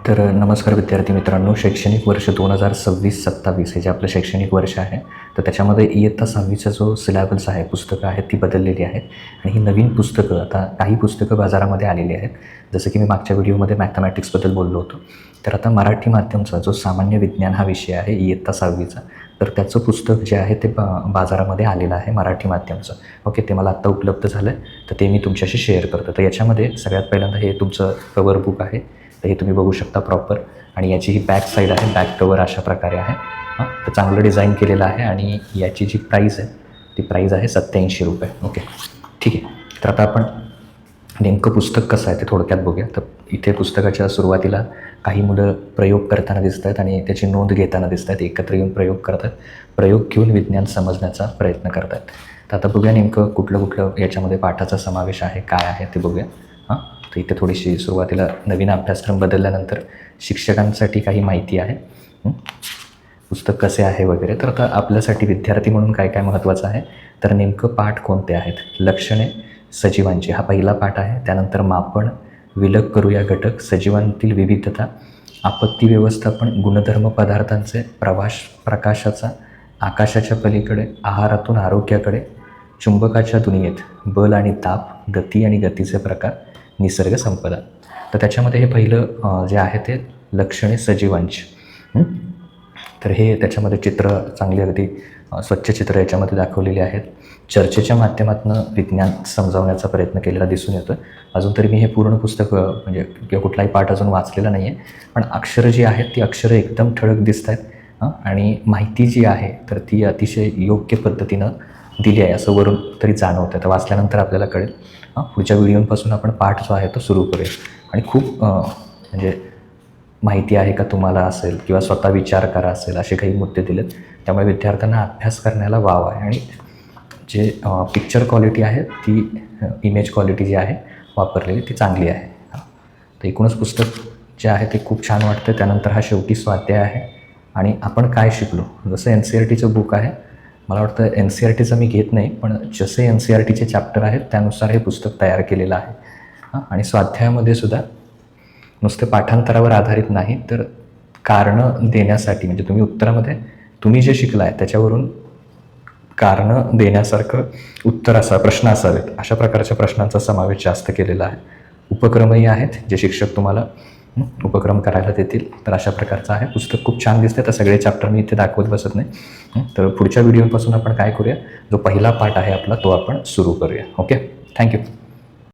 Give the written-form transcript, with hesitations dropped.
तर नमस्कार विद्यार्थी मित्रांनो, शैक्षणिक वर्ष 2026-27 हे जे आपलं शैक्षणिक वर्ष आहे, तर त्याच्यामध्ये इयत्ता 6वीचा जो सिलॅबस आहे, पुस्तकं आहेत ती बदललेली आहेत. आणि ही नवीन पुस्तकं, आता काही पुस्तकं बाजारामध्ये आलेली आहेत. जसं की मी मागच्या व्हिडिओमध्ये मॅथमॅटिक्सबद्दल बोललो होतो. तर आता मराठी माध्यमचा जो सामान्य विज्ञान हा विषय आहे इयत्ता 6वीचा, तर त्याचं पुस्तक जे आहे ते बाजारामध्ये आलेलं आहे मराठी माध्यमचं. ओके, ते मला आत्ता उपलब्ध झालं आहे, तर ते मी तुमच्याशी शेअर करतो. तर याच्यामध्ये सगळ्यात पहिल्यांदा हे तुमचं कवर बुक आहे, तर हे तुम्ही बघू शकता प्रॉपर. आणि याची ही बॅक साईड आहे, बॅक कवर अशा प्रकारे आहे. तर चांगलं डिझाईन केलेलं आहे. आणि याची जी प्राईज आहे ती प्राईज आहे ₹87. ओके, ठीक आहे. तर आता आपण नेमकं पुस्तक कसं आहे ते थोडक्यात बघूया. तर इथे पुस्तकाच्या सुरुवातीला काही मुलं प्रयोग करताना दिसत आहेत आणि त्याची नोंद घेताना दिसत आहेत. एकत्र येऊन प्रयोग करतात, प्रयोग घेऊन विज्ञान समजण्याचा प्रयत्न करतात. तर आता बघूया नेमकं कुठलं याच्यामध्ये पाठाचा समावेश आहे, काय आहे ते बघूया. तर इथे थोडीशी सुरुवातीला नवीन अभ्यासक्रम बदलल्यानंतर शिक्षकांसाठी काही माहिती आहे, पुस्तक कसे आहे वगैरे. तर आता आपल्यासाठी विद्यार्थी म्हणून काय काय महत्त्वाचं आहे, तर नेमकं पाठ कोणते आहेत. लक्षणे सजीवांची हा पहिला पाठ आहे. त्यानंतर मापन, विलग करूया घटक, सजीवांतील विविधता, आपत्ती व्यवस्थापन, गुणधर्म पदार्थांचे, प्रकाशाचा आकाशाच्या पलीकडे, आहारातून आरोग्याकडे, चुंबकाच्या दुनियेत, बल आणि ताप, गती आणि गतीचे प्रकार, निसर्ग संपदा. तर त्याच्यामध्ये हे पहिलं जे आहे ते लक्षणे सजीवांची. तर हे त्याच्यामध्ये चित्र चांगली अगदी स्वच्छ चित्र याच्यामध्ये दाखवलेली आहेत. चर्चेच्या माध्यमातून विज्ञान समजावण्याचा प्रयत्न केलेला दिसून येतो. अजून तरी मी हे पूर्ण पुस्तक म्हणजे किंवा कुठलाही पाठ अजून वाचलेला नाही आहे, पण अक्षरं जी आहेत ती अक्षरं एकदम ठळक दिसत आहेत. आणि माहिती जी आहे तर ती अतिशय योग्य पद्धतीनं दिली आहे असं वरून तरी जाणवतं. तर वाचल्यानंतर आपल्याला कळेल. पुढच्या व्हिडिओपासून आपण पाठ जो आहे तो सुरू करूया. आणि खूप म्हणजे माहिती आहे का तुम्हाला असेल किंवा स्वतः विचार करा असेल असे काही मुद्दे दिलेत. त्यामुळे विद्यार्थ्यांना अभ्यास करण्याला वाव आहे. आणि जे पिक्चर क्वालिटी आहे ती इमेज क्वालिटी जी आहे वापरलेली ती चांगली आहे. तर एकूणच पुस्तक जे आहे ते खूप छान वाटतं. त्यानंतर हा शेवटी स्वाध्याय आहे. आणि आपण काय शिकलो, जसं NCERTचं बुक आहे, मला वाटतं NCERTचं मी घेत नाही, पण जसे NCERTचे चॅप्टर आहेत त्यानुसार हे पुस्तक तयार केलेलं आहे. आणि स्वाध्यायामध्ये सुद्धा नुसते पाठांतरावर आधारित नाही, तर कारणं देण्यासाठी, म्हणजे तुम्ही उत्तरामध्ये तुम्ही जे शिकला आहे त्याच्यावरून कारणं देण्यासारखं उत्तर प्रश्न असावेत, अशा प्रकारच्या प्रश्नांचा समावेश जास्त केलेला आहे. उपक्रमही आहेत, जे शिक्षक तुम्हाला उपक्रम करायला देतील. तर अशा प्रकारचं आहे पुस्तक. खूप छान दिसते. तर सगळे चॅप्टर मी इथे दाखवत बसत नाही. तर पुढच्या व्हिडिओपासून आपण काय करूया, जो पहिला पाठ आहे आपला तो आपण सुरू करूया. Okay, thank you.